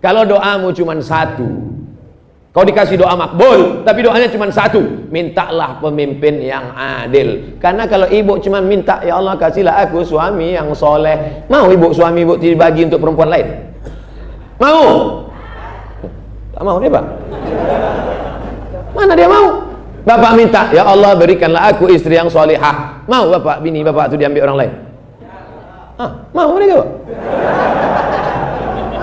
Kalau doamu cuma satu, kau dikasih doa makbul, tapi doanya cuma satu, mintalah pemimpin yang adil. Karena kalau ibu cuma minta, ya Allah kasihlah aku suami yang soleh, mau ibu suami ibu dibagi untuk perempuan lain? Mau? Tak mau dia, Pak. Mana dia mau? Bapak minta, ya Allah berikanlah aku istri yang solehah. Mau bapak, bini bapak itu diambil orang lain? Mau dia, Pak?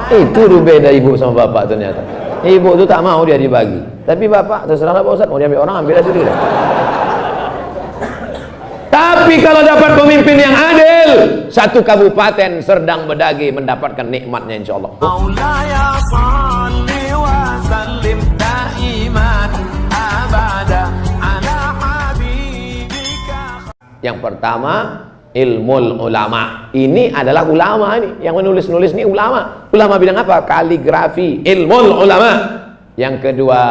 Itu beda ibu sama bapak ternyata. Ibu itu tak mau dia dibagi, tapi bapak terserahlah Pak Ustaz, mau diambil orang ambil aja sendiri. Tapi kalau dapat pemimpin yang adil, satu kabupaten Serdang Bedagi mendapatkan nikmatnya insya Allah. Yang pertama, ilmul ulama. Ini adalah ulama ini yang menulis-nulis ini ulama. Ulama bidang apa? Kaligrafi, ilmul ulama. Yang kedua,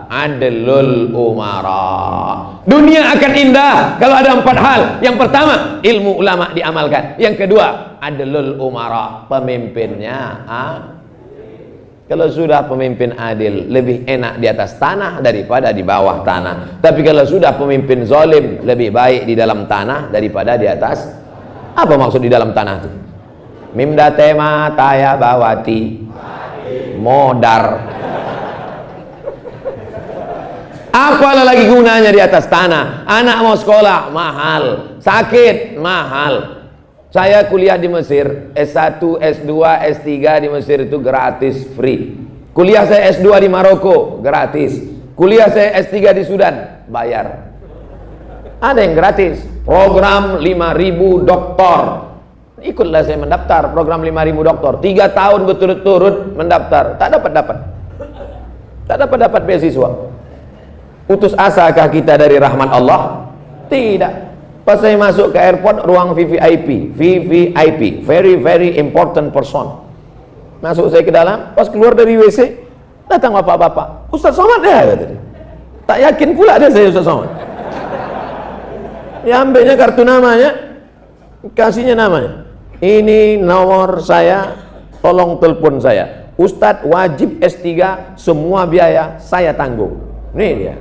adlul umara. Dunia akan indah kalau ada 4 hal. Yang pertama, ilmu ulama diamalkan. Yang kedua, adlul umara, pemimpinnya kalau sudah pemimpin adil, lebih enak di atas tanah daripada di bawah tanah. Tapi kalau sudah pemimpin zalim, lebih baik di dalam tanah daripada di atas. Apa maksud di dalam tanah itu? Mimda tema taya bawati modar. Apalah lagi gunanya di atas tanah? Anak mau sekolah mahal, sakit mahal. Saya kuliah di Mesir, S1, S2, S3 di Mesir itu gratis, free. Kuliah saya S2 di Maroko, gratis. Kuliah saya S3 di Sudan, bayar. Ada yang gratis. Program 5.000 doktor. Ikutlah saya mendaftar program 5.000 doktor. 3 tahun berturut-turut mendaftar. Tak dapat beasiswa. Putus asakah kita dari rahmat Allah? Tidak. Pas saya masuk ke airport, ruang VVIP, very very important person. Masuk saya ke dalam, pas keluar dari WC, datang bapak-bapak. Ustaz Somad ya, kata dia. Tak yakin pula dia saya Ustaz Somad. Ya ambilnya kartu namanya, kasihnya namanya. Ini nomor saya, tolong telepon saya. Ustadz wajib S3, semua biaya saya tanggung. Nih dia.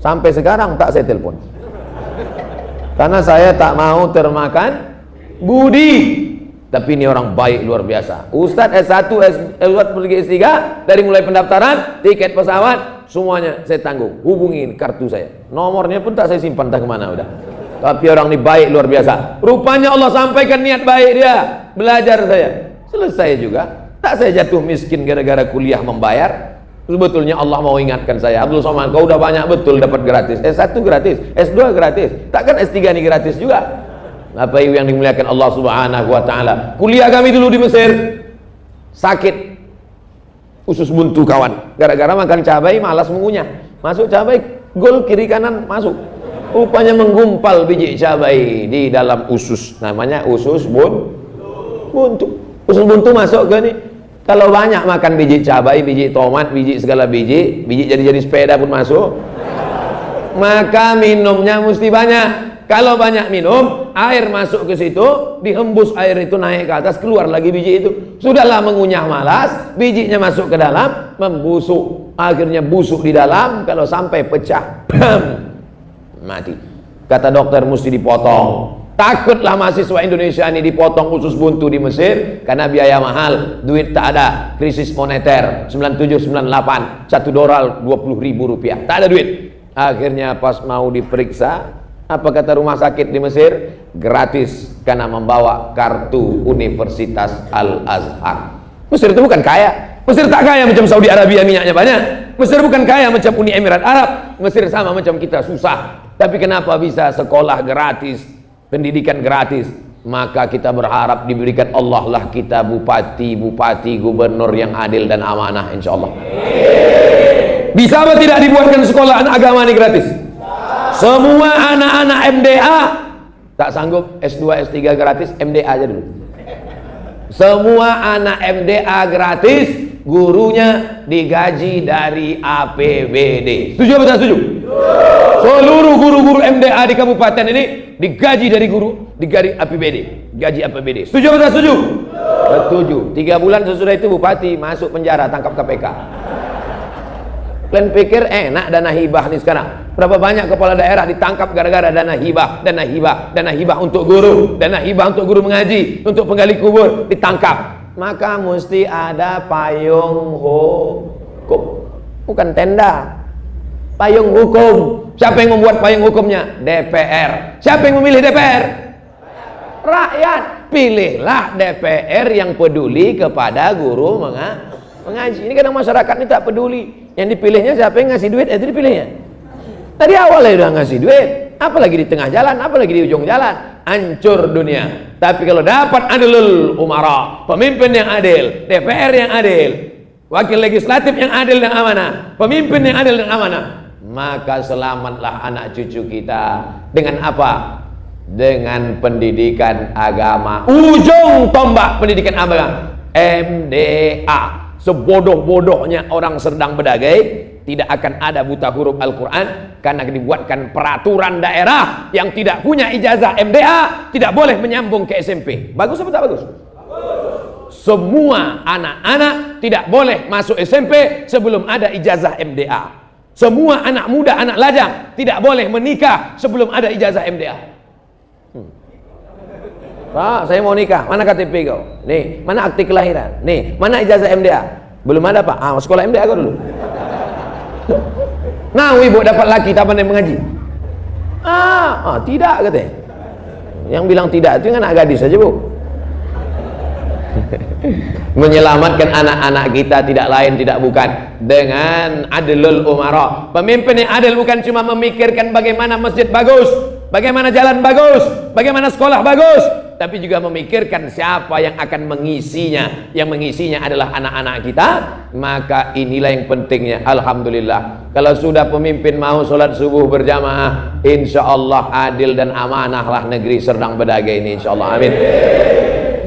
Sampai sekarang tak saya telepon. Karena saya tak mau termakan budi. Tapi ini orang baik luar biasa. Ustadz S1, S3, dari mulai pendaftaran, tiket pesawat, semuanya saya tanggung. Hubungin kartu saya. Nomornya pun tak saya simpan, tak kemana udah. Tapi orang ini baik luar biasa. Rupanya Allah sampaikan niat baik dia. Belajar saya. Selesai juga. Tak saya jatuh miskin gara-gara kuliah membayar. Sebetulnya Allah mau ingatkan saya, Abdul Somad, kau udah banyak betul dapat gratis. S1 gratis, S2 gratis. Takkan S3 ini gratis juga? Apa yang dimuliakan Allah Subhanahu wa taala. Kuliah kami dulu di Mesir. Sakit. Usus buntu kawan. Gara-gara makan cabai malas mengunyah. Masuk cabai, gol kiri kanan masuk. Rupanya menggumpal biji cabai di dalam usus. Namanya usus buntu. Usus buntu masuk ke nih. Kalau banyak makan biji cabai, biji tomat, biji segala biji jadi sepeda pun masuk. Maka minumnya mesti banyak. Kalau banyak minum, air masuk ke situ, dihembus air itu naik ke atas, keluar lagi biji itu. Sudahlah mengunyah malas, bijinya masuk ke dalam, membusuk. Akhirnya busuk di dalam, kalau sampai pecah, bam, mati. Kata dokter mesti dipotong. Takutlah mahasiswa Indonesia ini dipotong usus buntu di Mesir karena biaya mahal, duit tak ada, krisis moneter 97-98, $1 20.000, tak ada duit. Akhirnya pas mau diperiksa, apa kata rumah sakit di Mesir? Gratis karena membawa kartu Universitas Al-Azhar. Mesir itu bukan kaya. Mesir tak kaya macam Saudi Arabia minyaknya banyak. Mesir bukan kaya macam Uni Emirat Arab. Mesir sama macam kita, susah. Tapi kenapa bisa sekolah gratis, pendidikan gratis? Maka kita berharap diberikan Allah lah kita bupati, gubernur yang adil dan amanah insyaallah. Bisa apa tidak dibuatkan sekolah agama ini gratis? Semua anak-anak MDA tak sanggup S2, S3 gratis, MDA aja dulu. Semua anak MDA gratis, gurunya digaji dari APBD. Setuju atau tak setuju? Seluruh guru-guru MDA di kabupaten ini digaji dari guru, digaji APBD, gaji APBD. Setuju atau tak setuju? Setuju. 3 bulan sesudah itu bupati masuk penjara, tangkap KPK. Kalian pikir enak dana hibah nih sekarang? Berapa banyak kepala daerah ditangkap gara-gara dana hibah, dana hibah, dana hibah untuk guru, dana hibah untuk guru mengaji, untuk penggali kubur, ditangkap. Maka mesti ada payung hukum, bukan tenda. Payung hukum. Siapa yang membuat payung hukumnya? DPR. Siapa yang memilih DPR? Rakyat. Pilihlah DPR yang peduli kepada guru mengaji. Ini kadang masyarakat ini tak peduli. Yang dipilihnya siapa yang ngasih duit, itu dipilihnya. Tadi awalnya udah ngasih duit, apalagi di tengah jalan, apalagi di ujung jalan, hancur dunia. Tapi kalau dapat adilul umara, pemimpin yang adil, DPR yang adil, wakil legislatif yang adil dan amanah, pemimpin yang adil dan amanah, maka selamatlah anak cucu kita. Dengan apa? Dengan pendidikan agama. Ujung tombak pendidikan agama, MDA. Sebodoh-bodohnya orang sedang berdagai, tidak akan ada buta huruf Al-Quran karena dibuatkan peraturan daerah yang tidak punya ijazah MDA tidak boleh menyambung ke SMP. Bagus atau tak bagus? Semua anak-anak tidak boleh masuk SMP sebelum ada ijazah MDA. Semua anak muda, anak lajang tidak boleh menikah sebelum ada ijazah MDA. Pak, saya mau nikah. Mana KTP kau? Nih, mana akte kelahiran? Nih, mana ijazah MDA? Belum ada, Pak. Ah, sekolah MDA kau dulu. Nah, ibu dapat laki tak pandai mengaji. Tidak katanya. Yang bilang tidak itu anak gadis saja, Bu. Menyelamatkan anak-anak kita tidak lain tidak bukan dengan adilul umara. Pemimpin yang adil bukan cuma memikirkan bagaimana masjid bagus, bagaimana jalan bagus, bagaimana sekolah bagus, tapi juga memikirkan siapa yang akan mengisinya. Yang mengisinya adalah anak-anak kita. Maka inilah yang pentingnya. Alhamdulillah, kalau sudah pemimpin mau sholat subuh berjamaah, insya Allah adil dan amanahlah negeri Serdang Bedagai ini, insya Allah. Amin.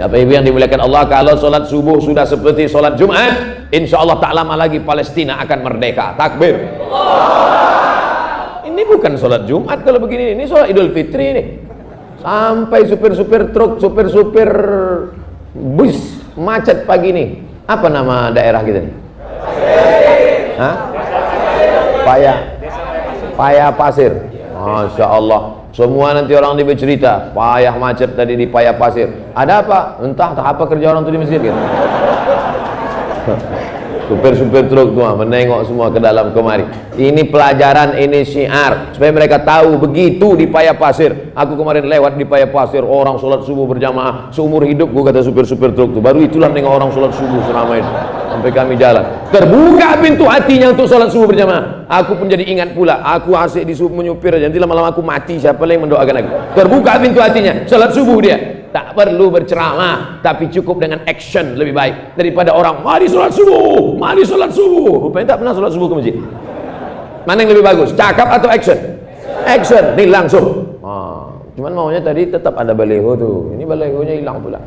Bapak Ibu yang dimuliakan Allah, kalau sholat subuh sudah seperti sholat Jumat, insya Allah tak lama lagi Palestina akan merdeka. Takbir. Ini bukan sholat Jumat kalau begini, ini sholat Idul Fitri ini. Sampai supir-supir truk, supir-supir bus macet pagi ini. Apa nama daerah kita nih? Hah? Paya Pasir. Masya Allah. Semua nanti orang dia bercerita, payah macet tadi di Paya Pasir. Ada apa? Entah apa kerja orang itu di masjid gitu. Supir-supir truk tuh menengok semua ke dalam kemari. Ini pelajaran, ini syiar supaya mereka tahu begitu di Paya Pasir. Aku kemarin lewat di Paya Pasir, orang sholat subuh berjamaah seumur hidup, gua kata supir-supir truk tuh. Baru itulah nengok orang sholat subuh seramai itu. Sampai kami jalan, terbuka pintu hatinya untuk sholat subuh berjamaah. Aku pun jadi ingat pula, aku asik menyupir aja, nanti lama-lama aku mati, siapa yang mendoakan aku? Terbuka pintu hatinya, sholat subuh dia. Tak perlu berceramah, tapi cukup dengan action lebih baik daripada orang mari sholat subuh, mari sholat subuh. Rupanya tak pernah sholat subuh ke masjid. Mana yang lebih bagus, cakap atau action? Action, nih langsung. Cuman maunya tadi tetap ada baleho tuh, ini balehonya hilang pula.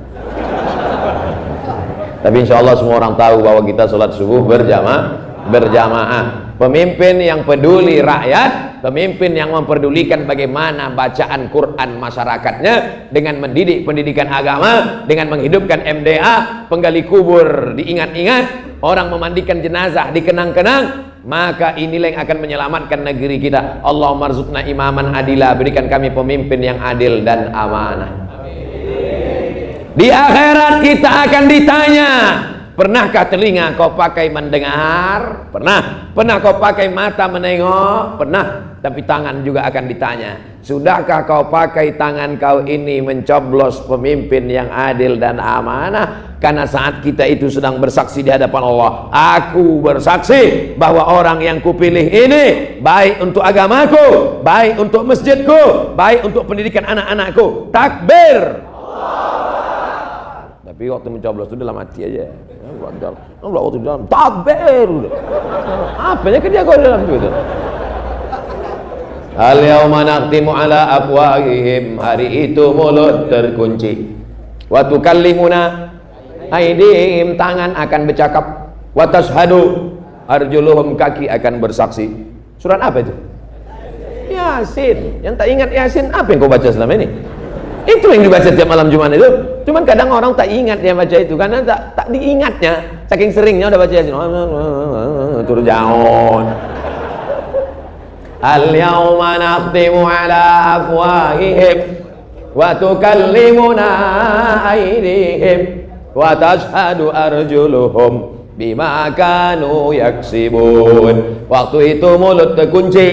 Tapi insya Allah semua orang tahu bahwa kita sholat subuh berjamaah. Pemimpin yang peduli rakyat, pemimpin yang memperdulikan bagaimana bacaan Quran masyarakatnya dengan mendidik pendidikan agama, dengan menghidupkan MDA, penggali kubur diingat-ingat, orang memandikan jenazah dikenang-kenang, maka inilah yang akan menyelamatkan negeri kita. Allahumma rzuqna imaman adila, berikan kami pemimpin yang adil dan amanah. Di akhirat kita akan ditanya, pernahkah telinga kau pakai mendengar? Pernah. Pernah kau pakai mata menengok? Pernah. Tapi tangan juga akan ditanya, sudahkah kau pakai tangan kau ini mencoblos pemimpin yang adil dan amanah? Karena saat kita itu sedang bersaksi di hadapan Allah, aku bersaksi bahwa orang yang kupilih ini baik untuk agamaku, baik untuk masjidku, baik untuk pendidikan anak-anakku. Takbir. Tapi waktu mencoblos itu dalam hati aja. Waktu dalam takbir udah. Apanya kerja kau dalam itu? Al-yawma nakhtimu ala afwahihim, hari itu mulut terkunci. Wa tukallimuna aydihim, tangan akan bercakap. Wa tashhadu arjuluhum, kaki akan bersaksi. Surat apa itu? Yasin. Yang tak ingat Yasin, apa yang kau baca selama ini? Itu yang dibaca tiap malam Jumat itu. Cuman kadang orang tak ingat dia baca itu karena tak diingatnya. Saking seringnya udah baca Yasin. Turun jauh. Al-yawma nakhtimu ala afwahihim wa tukallimuna aydihim wa tashhadu arjuluhum bima kanu yaksibun. Waktu itu mulut terkunci,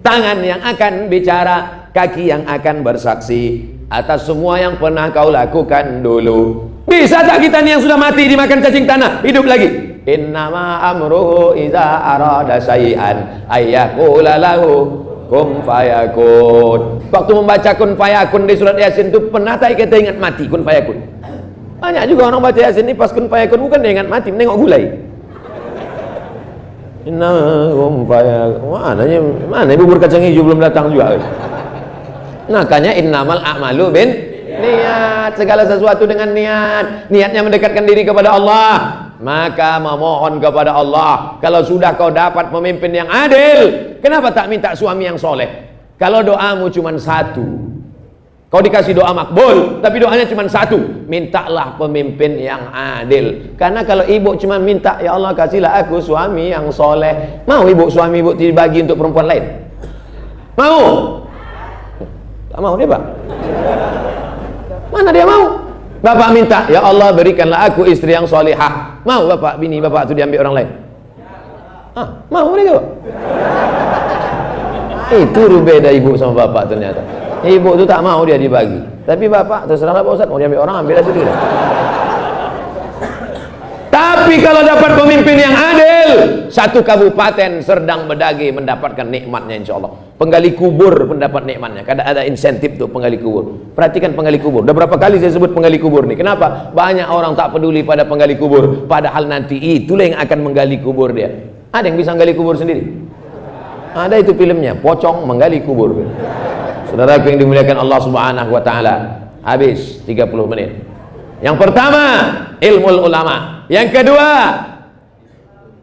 tangan yang akan bicara, kaki yang akan bersaksi atas semua yang pernah kau lakukan dulu. Bisa tak kita nih yang sudah mati dimakan cacing tanah hidup lagi? Innama amruhu idza arada syai'an ayyaqula lahu kun fayakun. Waktu membaca kun fayakun di surat Yasin itu pernah tak kita ingat mati kun fayakun? Banyak juga orang baca Yasin ini pas kun fayakun bukan dia ingat mati, menengok gulai. Innama kun fayakun. Mana bubur kacang hijau belum datang juga. Makanya innamal a'malu bin niat, segala sesuatu dengan niat. Niatnya mendekatkan diri kepada Allah, maka memohon kepada Allah. Kalau sudah kau dapat pemimpin yang adil, kenapa tak minta suami yang soleh? Kalau doamu cuma satu, kau dikasih doa makbul, tapi doanya cuma satu, mintalah pemimpin yang adil. Karena kalau ibu cuma minta, ya Allah kasihlah aku suami yang soleh, mau ibu suami ibu dibagi untuk perempuan lain? Mau? Tak mau dia, Pak. Mana dia mau? Bapak minta, ya Allah berikanlah aku istri yang solihah. Mau bapak, bini bapak itu diambil orang lain? Mau mereka, Pak? Itu berbeda ibu sama bapak ternyata. Ibu itu tak mau dia dibagi, tapi bapak terserahlah Pak Ustaz, mau diambil orang ambil aja dulu. Tapi kalau dapat pemimpin yang adil, satu kabupaten Serdang Bedagi mendapatkan nikmatnya insya Allah. Penggali kubur mendapat nikmatnya. Kadang ada insentif tuh penggali kubur. Perhatikan penggali kubur. Udah berapa kali saya sebut penggali kubur nih. Kenapa? Banyak orang tak peduli pada penggali kubur. Padahal nanti itulah yang akan menggali kubur dia. Ada yang bisa menggali kubur sendiri? Ada itu filmnya, Pocong Menggali Kubur. Saudaraku yang dimuliakan Allah Subhanahu wa taala. Habis 30 menit. Yang pertama, ilmu ulama. Yang kedua,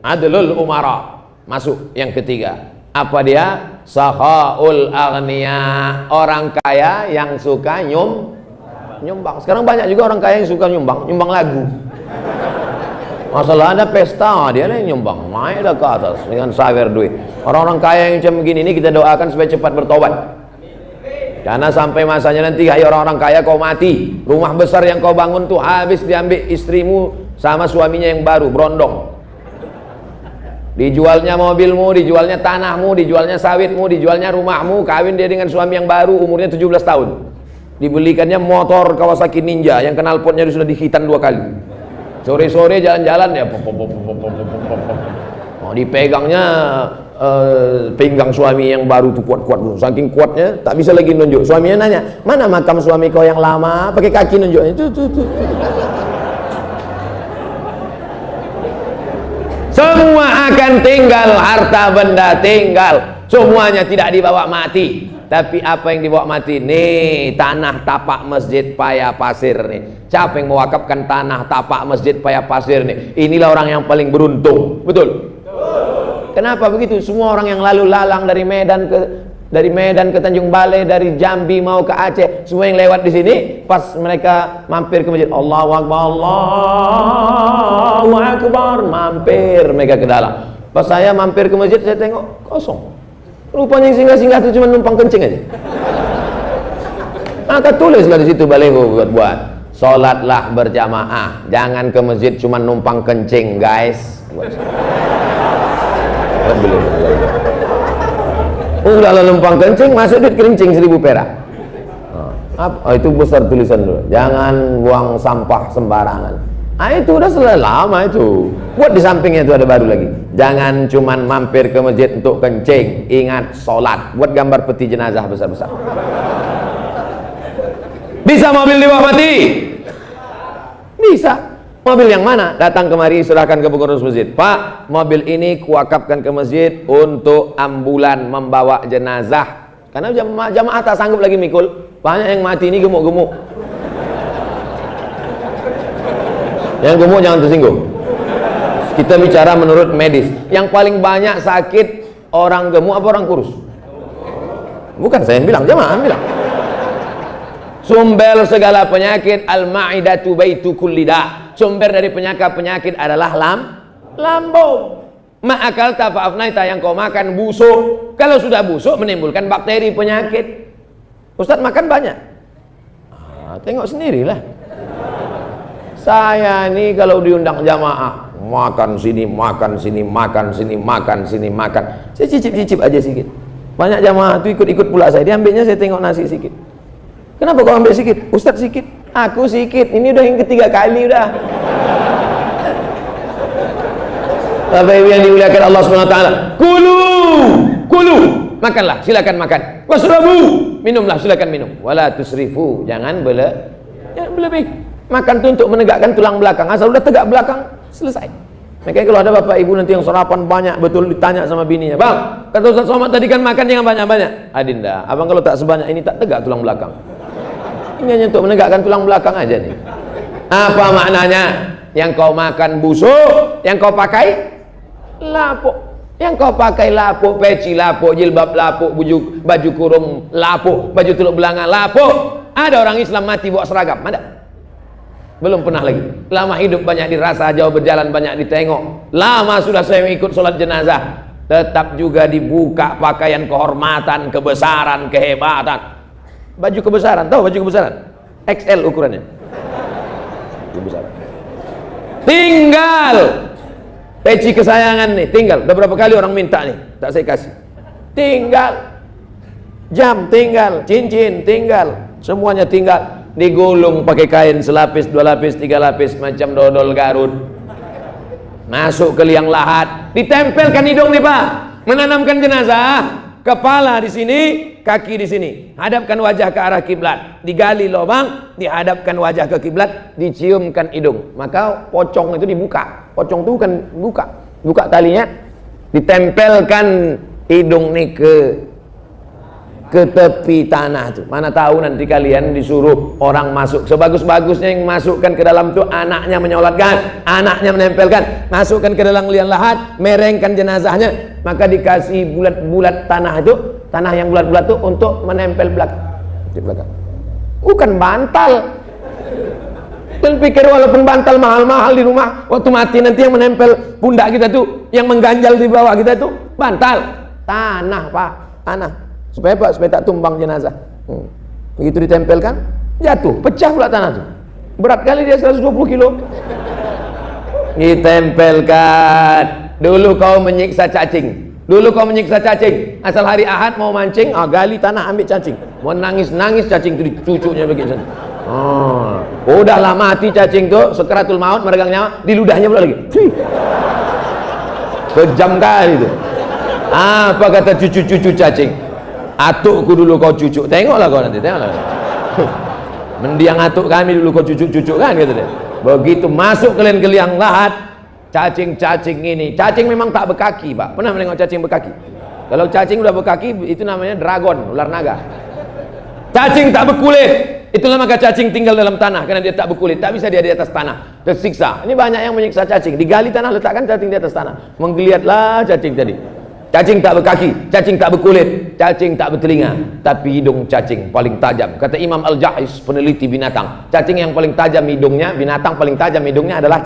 adlul umara. Masuk yang ketiga. Apa dia? Sakhaul aghniya. Orang kaya yang suka nyumbang. Sekarang banyak juga orang kaya yang suka nyumbang lagu. Masalah ada pesta, dia yang nyumbang, naik dah ke atas dengan sawer duit. Orang-orang kaya yang macam begini ini kita doakan supaya cepat bertobat. Karena sampai masanya nanti, hai orang-orang kaya kau mati, rumah besar yang kau bangun tuh habis diambil istrimu sama suaminya yang baru, berondong. Dijualnya mobilmu, dijualnya tanahmu, dijualnya sawitmu, dijualnya rumahmu, kawin dia dengan suami yang baru, umurnya 17 tahun. Dibelikannya motor Kawasaki Ninja yang knalpotnya sudah dihitan 2 kali. Sore-sore jalan-jalan ya, dipegangnya pinggang suami yang baru tuh kuat-kuat, saking kuatnya tak bisa lagi nunjuk. Suaminya nanya, mana makam suami kau yang lama? Pakai kaki nunjuknya. Semua akan tinggal, harta benda tinggal, semuanya tidak dibawa mati. Tapi apa yang dibawa mati? Nih, tanah tapak masjid Paya Pasir nih. Siapa yang mewakafkan tanah tapak masjid Paya Pasir nih? Inilah orang yang paling beruntung. Betul? Kenapa begitu? Semua orang yang lalu lalang dari Medan ke Tanjung Balai, dari Jambi mau ke Aceh, semua yang lewat di sini, pas mereka mampir ke masjid, Allahu Akbar, Allahu Akbar, mampir mereka ke dalam. Pas saya mampir ke masjid, saya tengok kosong. Rupanya singgah-singgah itu cuma numpang kencing aja. Maka tulislah di situ baliho buat sholatlah berjamaah, jangan ke masjid cuma numpang kencing, guys. Udah numpang kencing, masuk duit kerincing 1000 perak. Itu besar tulisan dulu. Jangan buang sampah sembarangan. Itu udah selesai lama itu. Buat di sampingnya itu ada baru lagi. Jangan cuman mampir ke masjid untuk kencing, ingat sholat. Buat gambar peti jenazah besar-besar. Bisa mobil dibawa mati? Bisa. Mobil yang mana? Datang kemari, serahkan ke pengurus masjid. Pak, mobil ini kuwakafkan ke masjid untuk ambulan membawa jenazah. Karena jamaah tak sanggup lagi mikul. Banyak yang mati ini gemuk-gemuk. Yang gemuk jangan tersinggung. Kita bicara menurut medis. Yang paling banyak sakit orang gemuk apa orang kurus? Bukan saya yang bilang, jamaah yang bilang. Sumber segala penyakit, al-ma'idatu baitu kulli da. Sumber dari penyakit adalah lambung. Ma'akal tafa'afnaita, yang kau makan busuk. Kalau sudah busuk menimbulkan bakteri penyakit. Ustadz makan banyak. Tengok sendirilah. Saya ini kalau diundang jamaah, makan sini, makan sini, makan sini, makan sini, makan. Saya cicip-cicip aja sedikit. Banyak jamaah itu ikut-ikut pula saya. Diambilnya saya tengok nasi sedikit. Kenapa kau ambil sedikit? Ustadz sedikit. Aku sedikit. Ini udah yang ketiga kali udah. Bapak Ibu yang dimuliakan Allah Subhanahu wa taala. Kulu. Makanlah, silakan makan. Wasrabu, minumlah, silakan minum. Wala tusrifu, jangan berlebih. Makan itu untuk menegakkan tulang belakang. Asal udah tegak belakang, selesai. Makanya kalau ada bapak ibu nanti yang sarapan banyak betul, ditanya sama bininya, "Bang, kata Ustaz Somad tadi kan makan jangan banyak-banyak." Adinda, abang kalau tak sebanyak ini tak tegak tulang belakang. Ini hanya untuk menegakkan tulang belakang aja nih. Apa maknanya? Yang kau makan busuk, yang kau pakai lapuk. Yang kau pakai lapuk, peci lapuk, jilbab lapuk, baju kurung lapuk, baju teluk belanga lapuk. Ada orang Islam mati bawa seragam? Ada? Belum pernah lagi. Lama hidup banyak dirasa, jauh berjalan banyak ditengok. Lama sudah saya ikut sholat jenazah, tetap juga dibuka pakaian kehormatan, kebesaran, kehebatan. Baju kebesaran, tahu baju kebesaran? XL ukurannya. Kebesaran. Tinggal peci kesayangan nih, tinggal. Udah berapa kali orang minta nih, tak saya kasih. Tinggal jam, tinggal cincin, tinggal semuanya tinggal. Digulung pakai kain selapis, 2 lapis, 3 lapis macam dodol Garut. Masuk ke liang lahat, ditempelkan hidung nih Pak. Menanamkan jenazah, kepala di sini, kaki di sini. Hadapkan wajah ke arah kiblat. Digali lubang, dihadapkan wajah ke kiblat, diciumkan hidung. Maka pocong itu dibuka. Pocong itu kan buka talinya, ditempelkan hidung nih ke tepi tanah tuh. Mana tahu nanti kalian disuruh orang masuk, sebagus-bagusnya yang masukkan ke dalam tuh anaknya menyolatkan, anaknya menempelkan, masukkan ke dalam liang lahat, merengkan jenazahnya, maka dikasih bulat-bulat tanah itu, tanah yang bulat-bulat tuh untuk menempel di belakang. Bukan bantal. Kalian pikir walaupun bantal mahal-mahal di rumah, waktu mati nanti yang menempel pundak kita tuh, yang mengganjal di bawah kita tuh bantal, tanah Pak, tanah. Supaya tak tumbang jenazah. Begitu ditempelkan, jatuh, pecah pula tanah itu. Berat kali dia 120 kilo. Ditempelkan. Dulu kau menyiksa cacing. Asal hari Ahad mau mancing, gali tanah ambil cacing. Mau nangis cacing itu dicucuknya begitu. Udahlah mati cacing tuh, sekaratul maut, meregang nyawa, di ludahnya pula lagi. Kejam kali itu. Apa kata cucu-cucu cacing? Atukku dulu kau cucuk, tengoklah kau nanti, tengoklah. Mendiang atuk kami dulu kau cucuk-cucuk kan, gitu deh. Begitu masuk kalian ke liang lahat, cacing-cacing ini, cacing memang tak berkaki Pak. Pernah menengok cacing berkaki? Kalau cacing udah berkaki, itu namanya dragon, ular naga. Cacing tak berkulit, itulah maka cacing tinggal dalam tanah, karena dia tak berkulit, tak bisa dia di atas tanah, tersiksa. Ini banyak yang menyiksa cacing, digali tanah, letakkan cacing di atas tanah, menggeliatlah cacing tadi. Cacing tak berkaki, cacing tak berkulit, cacing tak bertelinga, tapi hidung cacing paling tajam. Kata Imam Al-Jahis, peneliti binatang, cacing yang paling tajam hidungnya, binatang paling tajam hidungnya adalah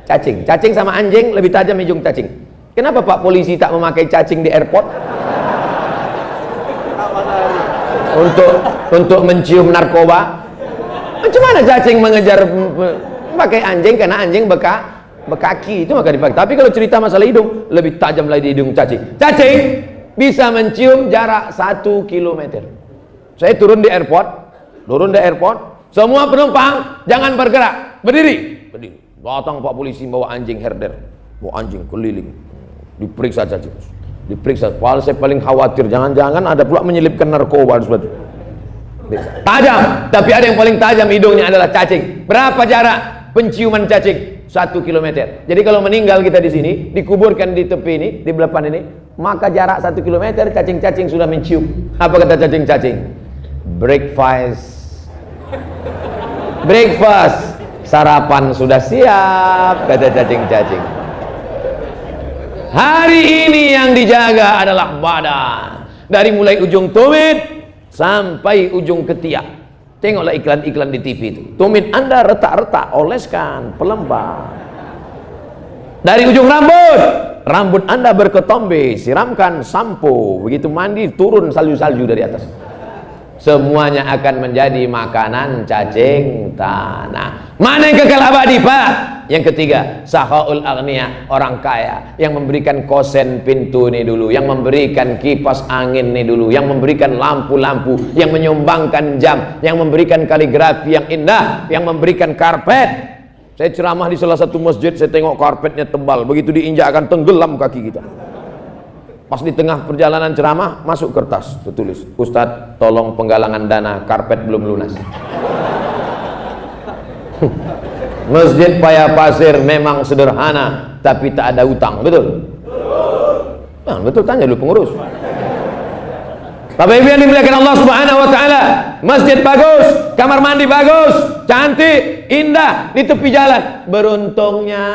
cacing. Cacing sama anjing lebih tajam hidung cacing. Kenapa Pak polisi tak memakai cacing di airport? Untuk mencium narkoba. Macam mana cacing mengejar pakai anjing, karena anjing berkaki itu maka dipakai. Tapi kalau cerita masalah hidung, lebih tajam lagi di hidung cacing. Cacing bisa mencium jarak 1 km. Saya turun di airport, semua penumpang jangan bergerak, berdiri. Datang Pak polisi bawa anjing herder, bawa anjing keliling, diperiksa cacing, diperiksa. Saya paling khawatir jangan-jangan ada pula menyelipkan narkoba seperti itu. Tajam, tapi ada yang paling tajam hidungnya adalah cacing. Berapa jarak penciuman cacing? 1 km. Jadi kalau meninggal kita di sini, dikuburkan di tepi ini, di belapan ini, maka jarak 1 km cacing-cacing sudah mencium. Apa kata cacing-cacing? Breakfast. Sarapan sudah siap, kata cacing-cacing. Hari ini yang dijaga adalah badan. Dari mulai ujung tumit sampai ujung ketiak. Tengoklah iklan-iklan di TV itu. Tumit Anda retak-retak, oleskan pelembab. Dari ujung rambut, rambut Anda berketombe, siramkan sampo. Begitu mandi, turun salju-salju dari atas. Semuanya akan menjadi makanan cacing tanah. Mana yang kekal abadi, Pak? Yang ketiga, sahaul aghnia, orang kaya yang memberikan kosen pintu ini dulu, yang memberikan kipas angin ini dulu, yang memberikan lampu-lampu, yang menyumbangkan jam, yang memberikan kaligrafi yang indah, yang memberikan karpet. Saya ceramah di salah satu masjid, saya tengok karpetnya tebal, begitu diinjak akan tenggelam kaki kita. Pas di tengah perjalanan ceramah, masuk kertas, tertulis, Ustadz tolong penggalangan dana, karpet belum lunas. Masjid Paya Pasir memang sederhana, tapi tak ada utang, betul? Nah, betul, tanya dulu pengurus. Bapak Ibu yang dimuliakan Allah Subhanahu wa taala, masjid bagus, kamar mandi bagus, cantik, indah di tepi jalan. Beruntungnya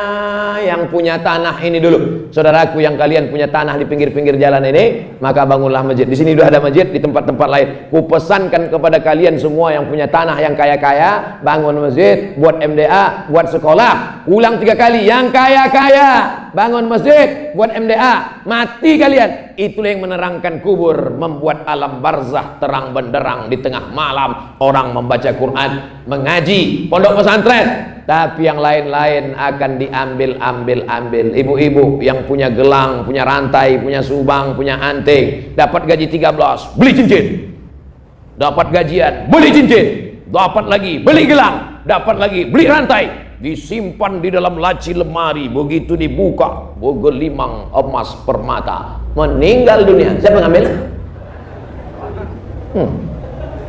yang punya tanah ini dulu. Saudaraku yang kalian punya tanah di pinggir-pinggir jalan ini, maka bangunlah masjid. Di sini sudah ada masjid, di tempat-tempat lain. Kupesankan kepada kalian semua yang punya tanah yang kaya-kaya, bangun masjid, buat MDA, buat sekolah. Ulang 3 kali, yang kaya-kaya bangun masjid, buat MDA, mati kalian. Itulah yang menerangkan kubur, membuat alam barzah terang benderang di tengah malam. Orang membaca Quran, mengaji, pondok pesantren. Tapi yang lain-lain akan diambil. Ibu-ibu yang punya gelang, punya rantai, punya subang, punya anting, dapat gaji 13, beli cincin. Dapat gajian, beli cincin. Dapat lagi, beli gelang. Dapat lagi, beli rantai. Disimpan di dalam laci lemari, begitu dibuka bergelimang emas permata, meninggal dunia. Siapa ngambil?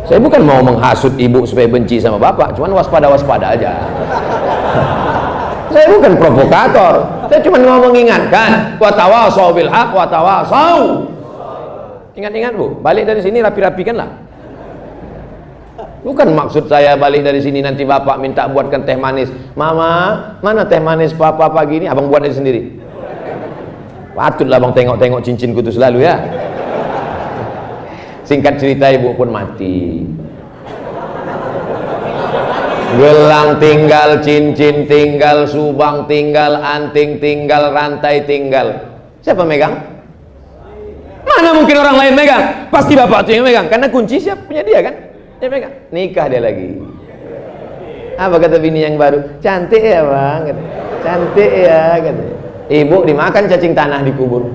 Saya bukan mau menghasut ibu supaya benci sama bapak, cuman waspada-waspada aja. Saya bukan provokator, saya cuma mau mengingatkan, wa tawasau bil haq wa tawasau. Ingat-ingat Bu, balik dari sini rapi-rapikanlah. Bukan maksud saya balik dari sini nanti bapak minta buatkan teh manis. Mama, mana teh manis papa pagi ini? Abang buat aja sendiri. Patutlah abang tengok-tengok cincinku itu selalu ya. Singkat cerita ibu pun mati. Gelang tinggal, cincin tinggal, subang tinggal, anting tinggal, rantai tinggal. Siapa megang? Mana mungkin orang lain megang? Pasti bapak tuh yang megang, karena kunci siapa punya dia kan? Dia megang. Nikah dia lagi. Apa kata bini yang baru? Cantik ya bang, cantik ya, kata. Ibu dimakan cacing tanah di kubur.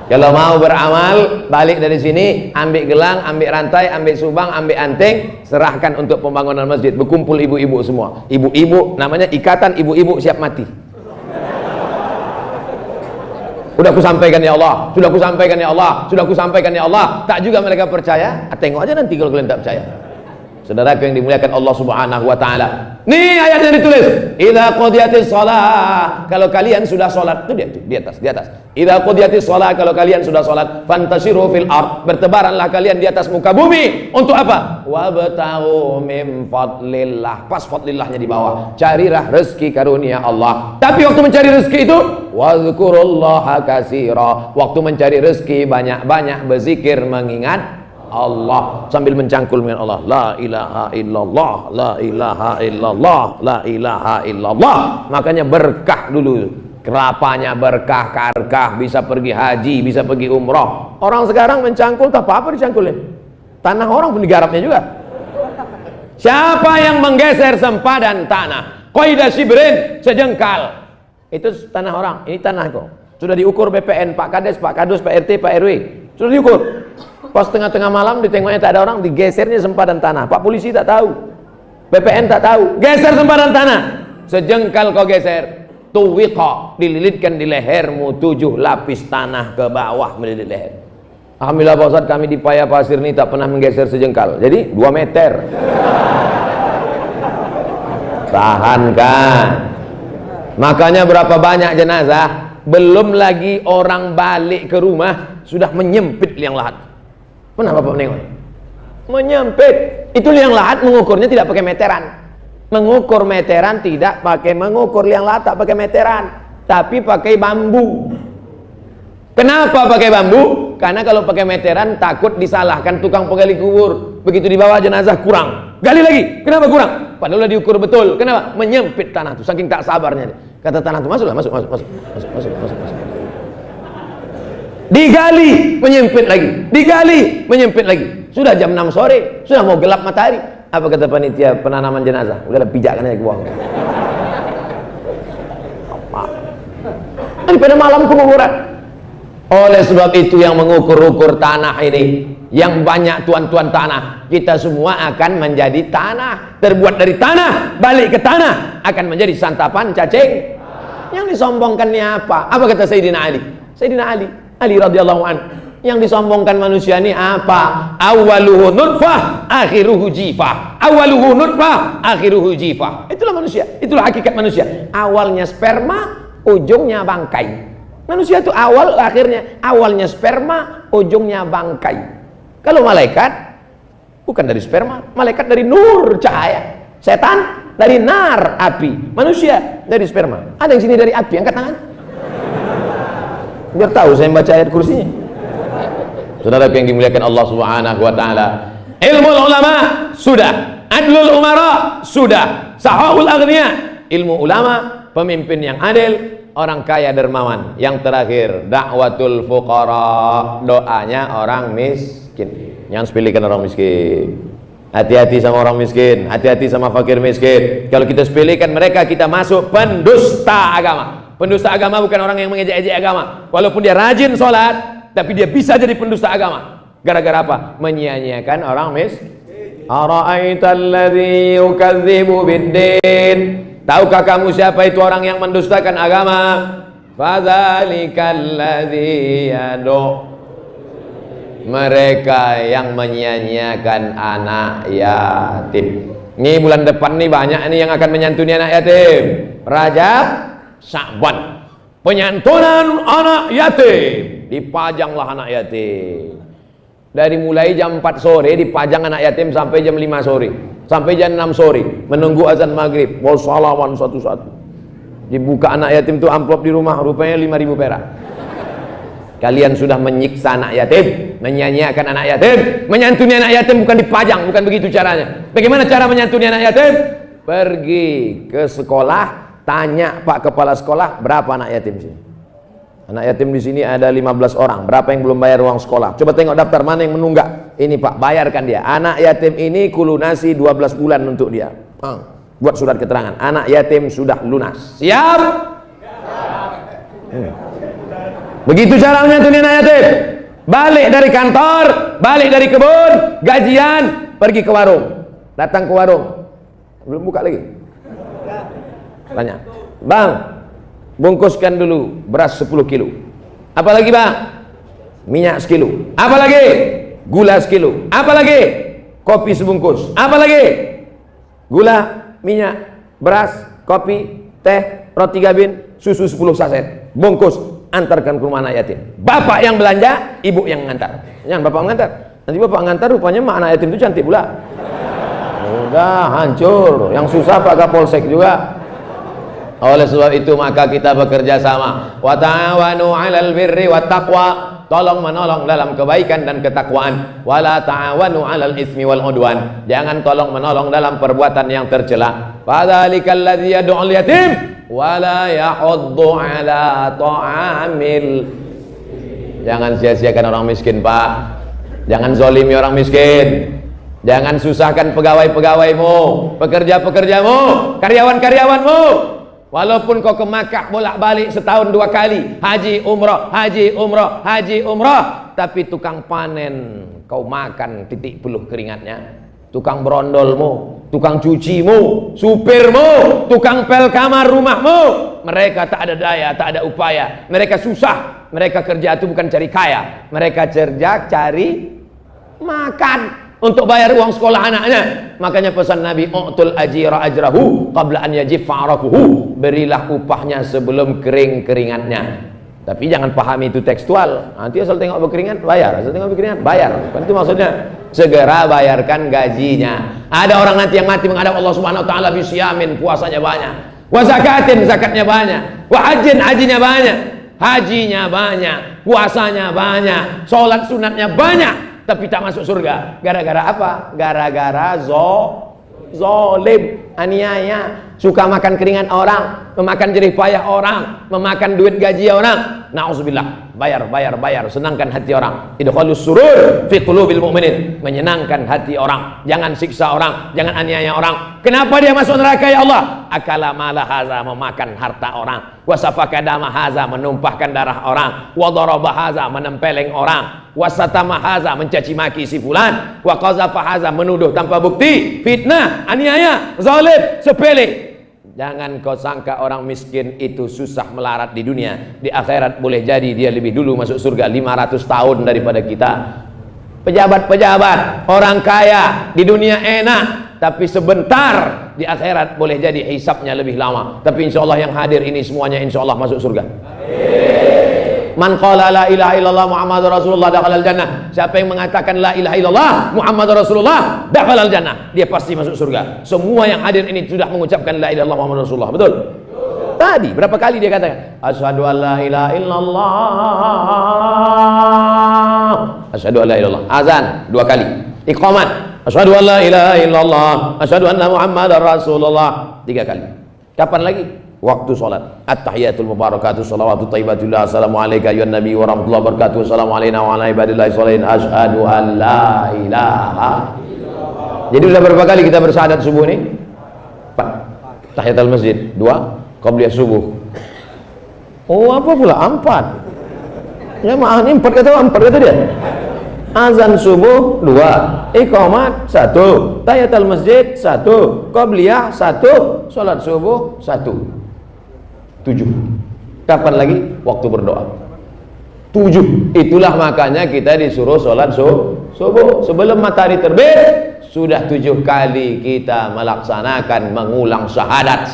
Kalau mau beramal, balik dari sini, ambil gelang, ambil rantai, ambil subang, ambil anting, serahkan untuk pembangunan masjid. Berkumpul ibu-ibu semua. Ibu-ibu, namanya ikatan ibu-ibu siap mati. Sudah aku sampaikan ya Allah, sudah aku sampaikan ya Allah, sudah aku sampaikan ya Allah. Tak juga mereka percaya. Tengok aja nanti kalau kalian tak percaya. Saudaraku yang dimuliakan Allah Subhanahu wa taala. Nih ayatnya ditulis, idza qudiyatis shalah. Kalau kalian sudah salat, itu di atas, di atas. Idza qudiyatis shalah, kalau kalian sudah salat, fantashiru fil ard, bertebaranlah kalian di atas muka bumi. Untuk apa? Wabtaghu min fadlillah. Pas fadlillahnya di bawah. Carilah rezeki karunia Allah. Tapi waktu mencari rezeki itu, wazkurullaha katsira. Waktu mencari rezeki banyak-banyak berzikir mengingat Allah sambil mencangkul dengan Allah. La ilaha illallah, la ilaha illallah, la ilaha illallah. Makanya berkah dulu. Kelapanya berkah, karkah, bisa pergi haji, bisa pergi umroh. Orang sekarang mencangkul tak apa-apa dicangkulnya. Tanah orang pun digarapnya juga. Siapa yang menggeser sempadan tanah? Qaidah sibrin, sejengkal. Itu tanah orang, ini tanah kok. Sudah diukur BPN, Pak Kades, Pak Kadus, Pak RT, Pak RW. Sudah diukur. Pas tengah-tengah malam ditengoknya tak ada orang, digesernya sempadan tanah. Pak polisi tak tahu, BPN tak tahu, geser sempadan tanah. Sejengkal kau geser, tuwiqa, dililitkan di lehermu 7 lapis tanah ke bawah melilit leher. Alhamdulillah Pak Ustadz, kami di Paya Pasir ini tak pernah menggeser sejengkal. Jadi 2 meter. Tahankan. Makanya berapa banyak jenazah, belum lagi orang balik ke rumah sudah menyempit liang lahat. Pernah Bapak menengok? Menyempit. Itu liang lahat mengukurnya tidak pakai meteran. Mengukur meteran tidak pakai, mengukur liang lahat tak pakai meteran, tapi pakai bambu. Kenapa pakai bambu? Karena kalau pakai meteran takut disalahkan tukang penggali kubur. Begitu dibawa jenazah kurang, gali lagi. Kenapa kurang? Padahal udah diukur betul. Kenapa? Menyempit tanah tuh, saking tak sabarnya. Kata tanah tuh, masuklah, masuk. Digali, menyempit lagi. Digali, menyempit lagi. Sudah jam 6 sore, sudah mau gelap matahari. Apa kata panitia penanaman jenazah? Udahlah, pijakkan aja ke bawah. Pada malam kuburan. Oleh sebab itu yang mengukur-ukur tanah ini, yang banyak tuan-tuan tanah, kita semua akan menjadi tanah, terbuat dari tanah, balik ke tanah, akan menjadi santapan cacing. Yang disombongkannya apa? Apa kata Sayyidina Ali? Sayyidina Ali radhiyallahu anhu, yang disombongkan manusia ini apa? Awaluhu nutfah, akhiruhu jifah. Awaluhu nutfah, akhiruhu jifah. Itulah manusia, itulah hakikat manusia. Awalnya sperma, ujungnya bangkai. Manusia itu awal akhirnya, awalnya sperma, ujungnya bangkai. Kalau malaikat bukan dari sperma, malaikat dari nur cahaya, setan dari nar api, manusia dari sperma. Ada yang sini dari api, angkat tangan biar tahu saya membaca ayat kursinya. Saudara yang dimuliakan Allah Subhanahu wa taala, ilmu ulama sudah, adlul umara sudah, sahahul aghnia, ilmu ulama, pemimpin yang adil, orang kaya dermawan. Yang terakhir, dakwatul fuqara, doanya orang miskin. Jangan sepelekan orang miskin. Hati-hati sama orang miskin, hati-hati sama fakir miskin. Kalau kita sepelekan mereka, kita masuk pendusta agama. Pendusta agama bukan orang yang mengejek-ejek agama. Walaupun dia rajin sholat, tapi dia bisa jadi pendusta agama. Gara-gara apa? Menyia-nyiakan orang miskin. Ara'aital ladzi yukadzibu biddin. Tahukah kamu siapa itu orang yang mendustakan agama? Fadzalikal ladzi yadu, mereka yang menyia-nyiakan anak yatim. Ini bulan depan nih banyak nih yang akan menyantuni anak yatim. Rajab, Sya'ban, penyantunan anak yatim. Dipajanglah anak yatim. Dari mulai jam 4 sore dipajang anak yatim sampai jam 5 sore. Sampai jam 6 sore menunggu azan maghrib. Wassalaman satu-satu. Dibuka anak yatim itu amplop di rumah, rupanya 5.000 perak. Kalian sudah menyiksa anak yatim, menyanyiakan anak yatim, menyantuni anak yatim bukan dipajang, bukan begitu caranya. Bagaimana cara menyantuni anak yatim? Pergi ke sekolah, tanya Pak Kepala Sekolah, berapa anak yatim sini? Anak yatim di sini ada 15 orang. Berapa yang belum bayar uang sekolah? Coba tengok daftar mana yang menunggak. Ini Pak, bayarkan dia. Anak yatim ini kulunasi 12 bulan untuk dia. Buat surat keterangan. Anak yatim sudah lunas. Siap? Begitu cara menyantuni anak yatim. Balik dari kantor, balik dari kebun, gajian, pergi ke warung. Datang ke warung. Belum buka lagi. Tanya, Bang, bungkuskan dulu beras 10 kilo. Apalagi Bang? Minyak sekilo. Apalagi? Gula sekilo. Apalagi? Kopi sebungkus. Apalagi? Gula, minyak, beras, kopi, teh, roti gabin, susu 10 saset. Bungkus, antarkan ke rumah anak yatim. Bapak yang belanja, ibu yang ngantar. Jangan bapak mengantar. Nanti bapak ngantar rupanya mak anak yatim itu cantik pula. Udah hancur. Yang susah Pak Kapolsek juga. Oleh sebab itu maka kita bekerja sama. Wa ta'awanu 'alal birri wat taqwa. Tolong menolong dalam kebaikan dan ketakwaan. Wala ta'awanu 'alal itsmi wal 'udwan. Jangan tolong menolong dalam perbuatan yang tercela. Fadzalikal ladzi yad'ul yatim wala yahuddu 'ala ta'amil. Jangan sia-siakan orang miskin, Pak. Jangan zalimi orang miskin. Jangan susahkan pegawai-pegawaimu, pekerja-pekerjamu, karyawan-karyawanmu. Walaupun kau ke Makkah bolak-balik setahun 2 kali, haji umrah, haji umrah, haji umrah, tapi tukang panen kau makan titik peluh keringatnya. Tukang berondolmu, tukang cucimu, supirmu, tukang pel kamar rumahmu, mereka tak ada daya, tak ada upaya. Mereka susah. Mereka kerja itu bukan cari kaya, mereka kerja cari makan untuk bayar uang sekolah anaknya. Makanya pesan Nabi, u'tul ajira ajrahu qabla an yajif fa'arakuhu. Berilah upahnya sebelum kering keringatnya. Tapi jangan pahami itu tekstual. Nanti asal tengok berkeringat bayar, asal tengok berkeringat bayar. Itu maksudnya segera bayarkan gajinya. Ada orang nanti yang mati menghadap Allah Subhanahu wa taala bisiyamin, puasanya banyak. Wa zakatin, zakatnya banyak. Wa hajjin, hajinya banyak. hajinya banyak, puasanya banyak, sholat sunatnya banyak, tapi tak masuk surga. Gara-gara apa? Gara-gara zolim, aniaya, suka makan keringat orang, memakan jerih payah orang, memakan duit gaji orang. Na'udzubillah, bayar, senangkan hati orang. Idkhalus surur fi qulubil mu'minin, menyenangkan hati orang. Jangan siksa orang, jangan aniaya orang. Kenapa dia masuk neraka ya Allah? Akala mala haza, memakan harta orang. Wasafaka dama haza, menumpahkan darah orang. Wa daraba haza, menempeleng orang. Wasatama haza, mencaci maki si fulan. Wa qazafa haza, menuduh tanpa bukti. Fitnah, aniaya, zalim, sepele. Jangan kau sangka orang miskin itu susah melarat di dunia. Di akhirat boleh jadi dia lebih dulu masuk surga 500 tahun daripada kita. Pejabat-pejabat, orang kaya di dunia enak, tapi sebentar. Di akhirat boleh jadi hisapnya lebih lama. Tapi insya Allah yang hadir ini semuanya insya Allah masuk surga. Man qala la ilaha illallah Muhammadur Rasulullah dakhalal jannah. Siapa yang mengatakan la ilaha illallah Muhammadur Rasulullah dakhalal jannah, dia pasti masuk surga. Semua yang hadir ini sudah mengucapkan la ilaha illallah Muhammadur Rasulullah. Betul? Tadi berapa kali dia katakan asyhadu an la ilaha illallah, asyhadu an la ilaha illallah. Azan 2 kali, iqamat asyhadu an la ilaha illallah, asyhadu anna Muhammadar Rasulullah 3 kali. Kapan lagi? Waktu sholat. At-tahiyatul mubarakatuh salawatu thayyibatullah, assalamu alayka ayyuhan nabi wa rahmatullahi wabarakatuh, assalamu alayna wa ala ibadillahi sholihin, asyhadu an la ilaha. Jadi sudah berapa kali kita bersyahadat subuh ini? 4. Tahiyatul masjid 2, qabliyah subuh. Oh, apa pula 4? Ya maaf, ini 4 kata dia. Azan subuh 2, iqamat 1, tahiyatul masjid 1, qabliyah 1, salat subuh 1. 7. Kapan lagi? Waktu berdoa. 7. Itulah makanya kita disuruh sholat subuh sebelum matahari terbit. Sudah 7 kali kita melaksanakan mengulang syahadat.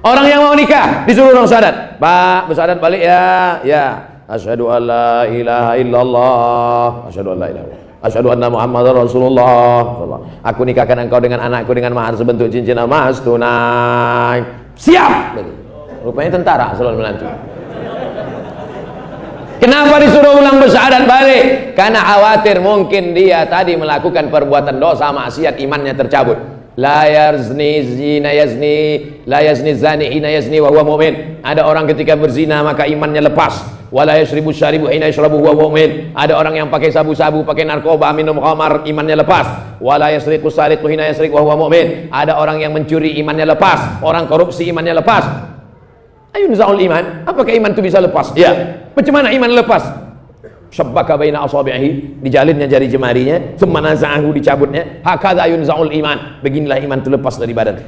Orang yang mau nikah disuruh ulang syahadat. Pak, bersyahadat balik ya. Ya. Asyhadu an la ilaha illallah, asyhadu an la ilaha illallah, asyhadu anna Muhammadar Rasulullah. Aku nikahkan engkau dengan anakku dengan mahar sebentuk cincin emas tunai. Siap. Rupanya tentara selalu menantu. Kenapa disuruh ulang bersyahadat balik? Karena khawatir mungkin dia tadi melakukan perbuatan dosa maksiat, imannya tercabut. La yazni zina yazni, la yazni zani hina yazni wa huwa mu'min. Ada orang ketika berzina maka imannya lepas. Wala yashribu syaribu hina yashrabu wa huwa mu'min. Ada orang yang pakai sabu-sabu, pakai narkoba, minum khamar, imannya lepas. Wala yasriqu sariqu hina yasriqu wa huwa mu'min. Ada orang yang mencuri, imannya lepas. Orang korupsi, imannya lepas. Ayun zaul iman. Apakah iman itu bisa lepas? Ya. Macam mana iman lepas? Syabbaka baina asabihi, dijalinnya jari jemarinya, tsumma naza'ahu, dicabutnya. Hakadha ayun zaul iman. Beginilah iman itu lepas dari badan.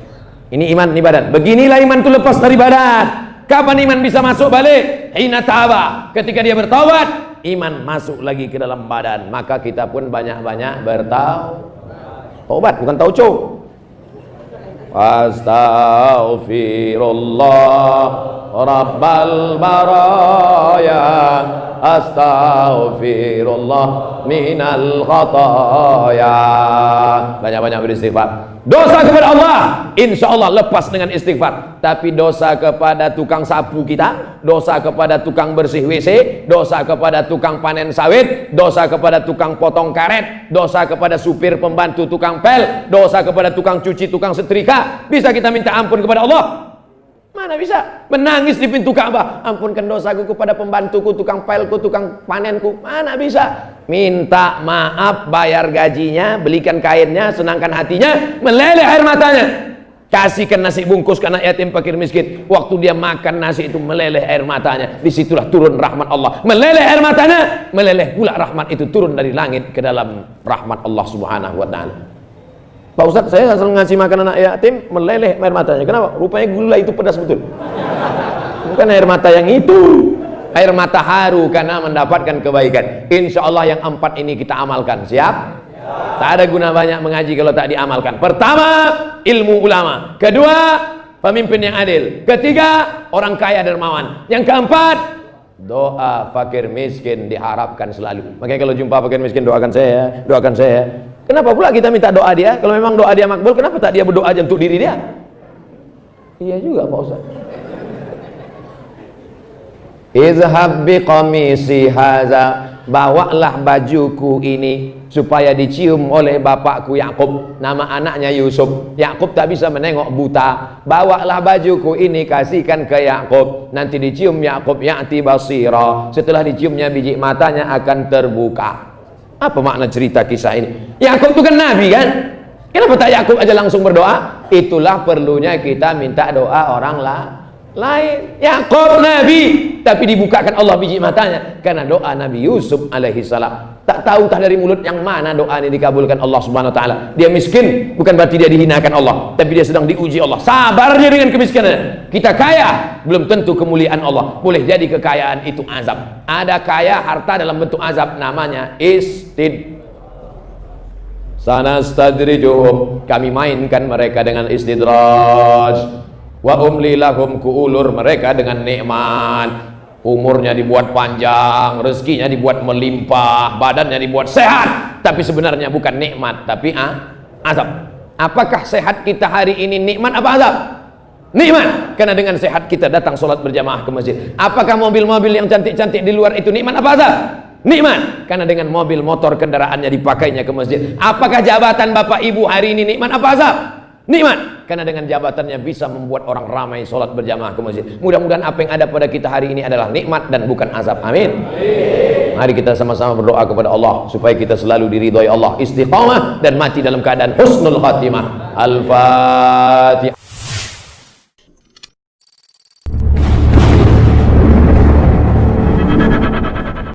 Ini iman, ini badan. Beginilah iman itu lepas dari badan. Kapan iman bisa masuk balik? Hina taba, ketika dia bertaubat, iman masuk lagi ke dalam badan. Maka kita pun banyak-banyak bertaubat, bukan tauco. Astaghfirullah Rabbal baraya, astaghfirullah minal khataya. Banyak-banyak beristighfar. Dosa kepada Allah insya Allah lepas dengan istighfar. Tapi dosa kepada tukang sapu kita, dosa kepada tukang bersih WC, dosa kepada tukang panen sawit, dosa kepada tukang potong karet, dosa kepada supir pembantu tukang pel, dosa kepada tukang cuci, tukang setrika, bisa kita minta ampun kepada Allah? Mana bisa? Menangis di pintu Ka'bah, ampunkan dosaku kepada pembantuku, tukang pelku, tukang panenku. Mana bisa? Minta maaf, bayar gajinya, belikan kainnya, senangkan hatinya, meleleh air matanya. Kasihkan nasi bungkus ke anak yatim fakir miskin. Waktu dia makan nasi itu meleleh air matanya. Disitulah turun rahmat Allah. Meleleh air matanya, meleleh pula rahmat itu turun dari langit ke dalam rahmat Allah Subhanahu wa ta'ala. Pak Ustadz, saya asal ngasih makan anak yatim meleleh air matanya. Kenapa? Rupanya gula itu pedas betul. Bukan air mata yang itu. Air mata haru karena mendapatkan kebaikan. Insya Allah yang 4 ini kita amalkan. Siap? Tak ada guna banyak mengaji kalau tak diamalkan. Pertama, ilmu ulama. Kedua, pemimpin yang adil. Ketiga, orang kaya dermawan. Yang keempat, doa fakir miskin diharapkan selalu. Makanya kalau jumpa fakir miskin, doakan saya, doakan saya. Kenapa pula kita minta doa dia? Kalau memang doa dia makbul, kenapa tak dia berdoa aja untuk diri dia? Iya juga Pak Ustaz. Izhab biqamisi haza, bawalah bajuku ini supaya dicium oleh bapakku Yakub. Nama anaknya Yusuf. Yakub tak bisa menengok buta. Bawalah bajuku ini, kasihkan ke Yakub. Nanti dicium Yakub, ya'ti basira. Setelah diciumnya, biji matanya akan terbuka. Apa makna cerita kisah ini? Yakub itu kan nabi kan? Kenapa tak Yakub aja langsung berdoa? Itulah perlunya kita minta doa orang lain. Yakub nabi, tapi dibukakan Allah biji matanya karena doa Nabi Yusuf alaihi salam. Tak tahu tak dari mulut yang mana doa ini dikabulkan Allah subhanahu wa ta'ala. Dia miskin bukan berarti dia dihinakan Allah, tapi dia sedang diuji Allah. Sabarnya dengan kemiskinannya. Kita kaya belum tentu kemuliaan Allah. Boleh jadi kekayaan itu azab. Ada kaya harta dalam bentuk azab, namanya sanastadrijuhum, kami mainkan mereka dengan istidraj. Wa umli lahum, kuulur mereka dengan nikmat. Umurnya dibuat panjang, rezekinya dibuat melimpah, badannya dibuat sehat, tapi sebenarnya bukan nikmat tapi azab. Apakah sehat kita hari ini nikmat apa azab? Nikmat, karena dengan sehat kita datang sholat berjamaah ke masjid. Apakah mobil-mobil yang cantik-cantik di luar itu nikmat apa azab? Nikmat, karena dengan mobil motor kendaraannya dipakainya ke masjid. Apakah jabatan bapak ibu hari ini nikmat apa azab? Nikmat, karena dengan jabatannya bisa membuat orang ramai sholat berjamaah ke masjid. Mudah-mudahan apa yang ada pada kita hari ini adalah nikmat dan bukan azab. Amin. Mari kita sama-sama berdoa kepada Allah supaya kita selalu diridhoi Allah, istiqamah dan mati dalam keadaan husnul khatimah. Al-Fatihah.